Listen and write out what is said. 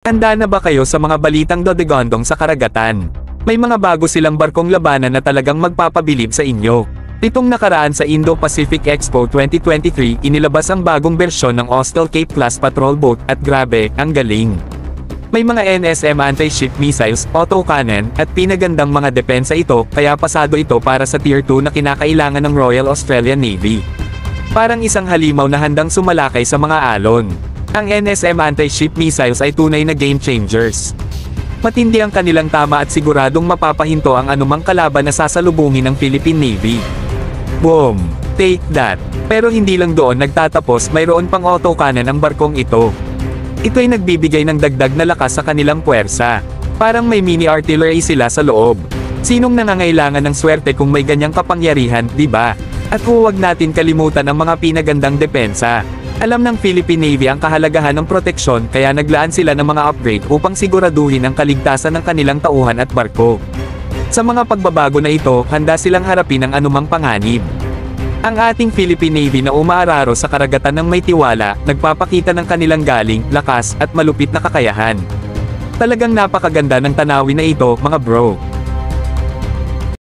Handa na ba kayo sa mga balitang dodegondong sa karagatan? May mga bago silang barkong labanan na talagang magpapabilib sa inyo. Nitong nakaraan sa Indo-Pacific Expo 2023, inilabas ang bagong bersyon ng Austral Cape Class Patrol Boat at grabe, ang galing. May mga NSM anti-ship missiles, autocannon, at pinagandang mga depensa ito, kaya pasado ito para sa Tier 2 na kinakailangan ng Royal Australian Navy. Parang isang halimaw na handang sumalakay sa mga alon. Ang NSM anti-ship missiles ay tunay na game changers. Matindi ang kanilang tama at siguradong mapapahinto ang anumang kalaban na sasalubungin ng Philippine Navy. Boom! Take that! Pero hindi lang doon nagtatapos, mayroon pang autocannon ang barkong ito. Ito'y nagbibigay ng dagdag na lakas sa kanilang puwersa. Parang may mini artillery sila sa loob. Sinong nangangailangan ng swerte kung may ganyang kapangyarihan, di ba? At huwag natin kalimutan ang mga pinagandang depensa. Alam ng Philippine Navy ang kahalagahan ng proteksyon, kaya naglaan sila ng mga upgrade upang siguraduhin ang kaligtasan ng kanilang tauhan at barko. Sa mga pagbabago na ito, handa silang harapin ang anumang panganib. Ang ating Philippine Navy na umaararo sa karagatan ng may tiwala, nagpapakita ng kanilang galing, lakas, at malupit na kakayahan. Talagang napakaganda ng tanawin na ito, mga bro.